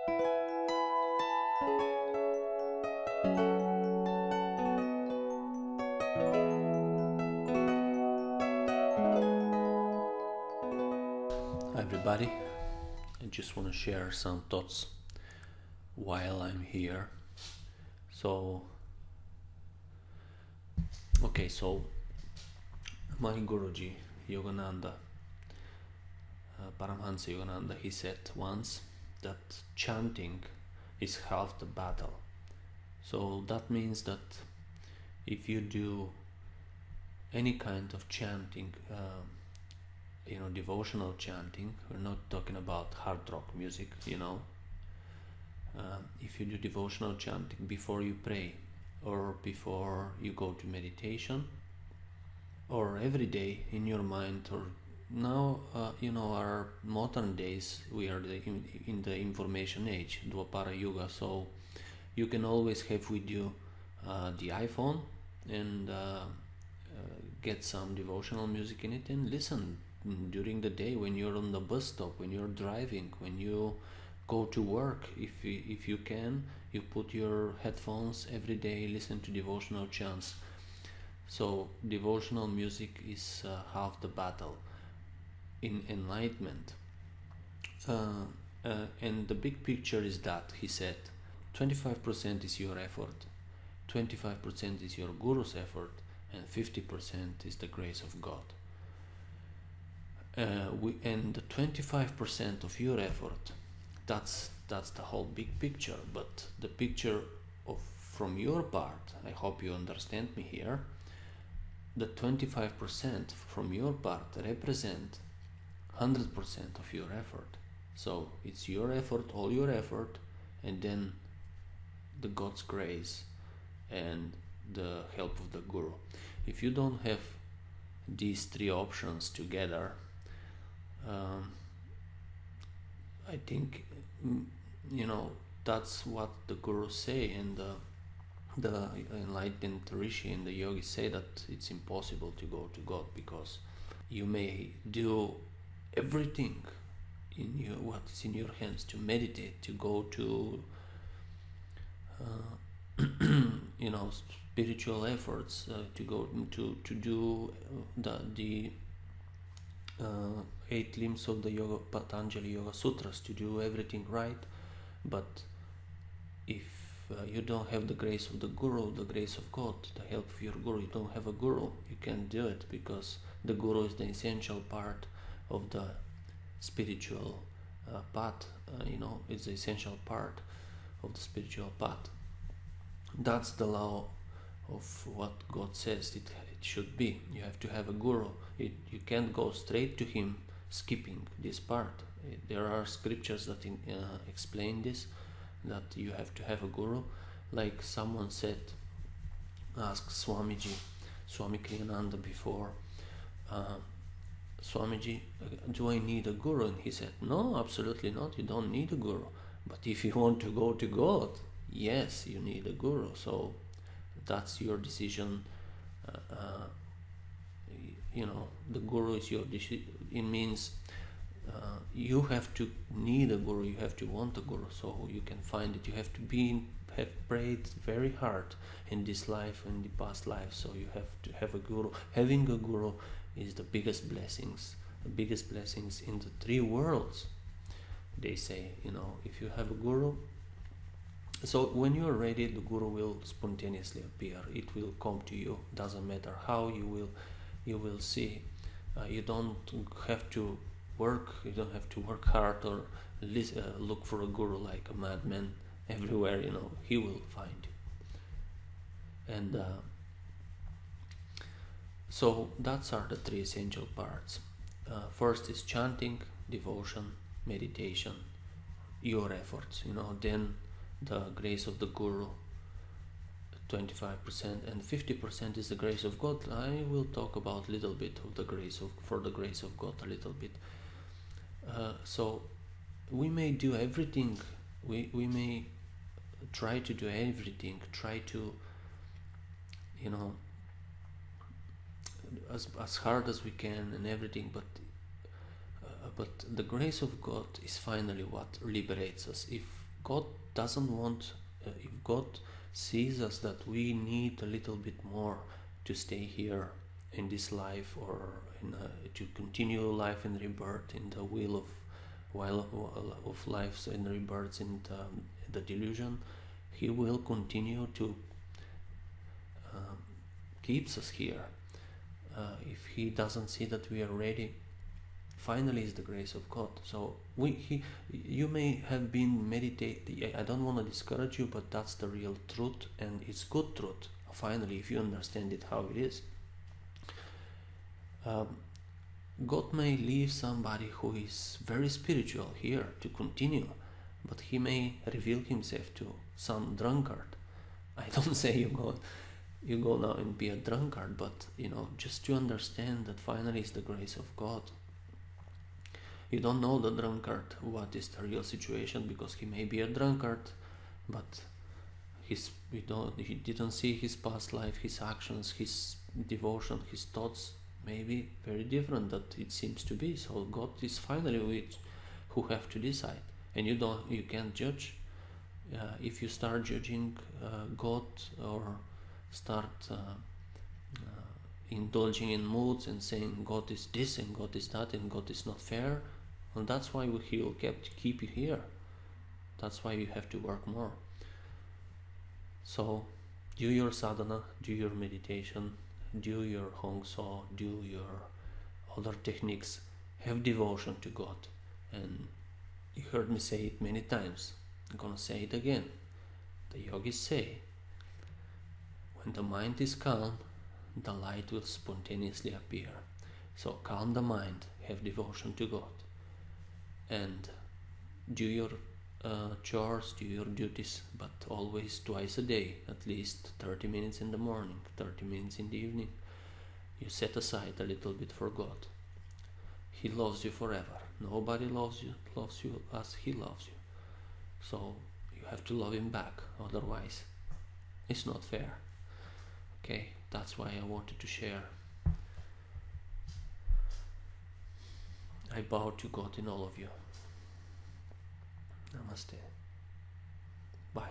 Hi everybody, I just want to share some thoughts while I'm here. So, so my Guruji Yogananda, Paramhansa Yogananda, he said once that chanting is half the battle. So that means that if you do any kind of chanting, devotional chanting, we're not talking about hard rock music, if you do devotional chanting before you pray or before you go to meditation or every day in your mind, or now our modern days, we are in the information age, Dwapara Yuga, so you can always have with you the iPhone and get some devotional music in it and listen during the day when you're on the bus stop, when you're driving, when you go to work. If you can, you put your headphones every day, listen to devotional chants. So devotional music is half the battle in enlightenment. And the big picture is that he said 25% is your effort, 25% is your guru's effort, and 50% is the grace of God. And the 25% of your effort, that's the whole big picture. But the picture of from your part, I hope you understand me here, the 25% from your part represent 100% of your effort. So it's your effort, all your effort, and then the God's grace and the help of the Guru. If you don't have these three options together, I think that's what the Gurus say, and the enlightened rishi and the yogis say that it's impossible to go to God, because you may do everything in your what is in your hands to meditate, to go to spiritual efforts, to go to do the 8 limbs of the Yoga Patanjali Yoga Sutras, to do everything right. But if you don't have the grace of the Guru, the grace of God, the help of your Guru, you don't have a Guru, you can't do it, because the Guru is the essential part of the spiritual path. It's the essential part of the spiritual path. That's the law of what God says it should be. You have to have a Guru. You can't go straight to him skipping this part. There are scriptures that explain this, that you have to have a Guru. Like someone said, asked Swami Kriyananda before, Swamiji, do I need a Guru? And he said, no, absolutely not, you don't need a Guru. But if you want to go to God, yes, you need a Guru. So that's your decision. The Guru is your decision. It means you have to need a Guru, you have to want a Guru, so you can find it. You have to have prayed very hard in this life and the past life, so you have to have a Guru. Having a Guru is the biggest blessings in the 3 worlds. They say, if you have a Guru, so when you are ready, the Guru will spontaneously appear. It will come to you. Doesn't matter how, you will see. You don't have to work. You don't have to work hard or look for a Guru like a madman everywhere. He will find you. And so that's are the 3 essential parts. First is chanting, devotion, meditation, your efforts. Then the grace of the Guru, 25%, and 50% is the grace of God. I will talk about a little bit of the grace of God a little bit. So we may do everything, we may try to do everything, try to as hard as we can and everything, but the grace of God is finally what liberates us. If God doesn't want, if God sees us that we need a little bit more to stay here in this life, or to continue life in rebirth, in the wheel of lives and rebirths in the delusion, He will continue to keeps us here. If He doesn't see that we are ready, finally is the grace of God. So you may have been meditating. I don't want to discourage you, but that's the real truth, and it's good truth. Finally, if you understand it how it is, God may leave somebody who is very spiritual here to continue, but He may reveal Himself to some drunkard. I don't say you go now and be a drunkard, but just to understand that finally is the grace of God. You don't know the drunkard what is the real situation, because he may be a drunkard, but he didn't see his past life, his actions, his devotion, his thoughts may be very different that it seems to be. So God is finally who have to decide, and you can't judge. If you start judging God, or start indulging in moods and saying God is this and God is that and God is not fair, and that's why He will keep you here. That's why you have to work more. So do your sadhana, do your meditation, do your Hong So, do your other techniques, have devotion to God. And you heard me say it many times, I'm gonna say it again. The yogis say, when the mind is calm, the light will spontaneously appear. So calm the mind, have devotion to God, and do your chores, do your duties, but always twice a day, at least 30 minutes in the morning, 30 minutes in the evening. You set aside a little bit for God. He loves you forever. Nobody loves you as He loves you. So you have to love Him back, otherwise it's not fair. Okay, that's why I wanted to share. I bow to God in all of you. Namaste. Bye.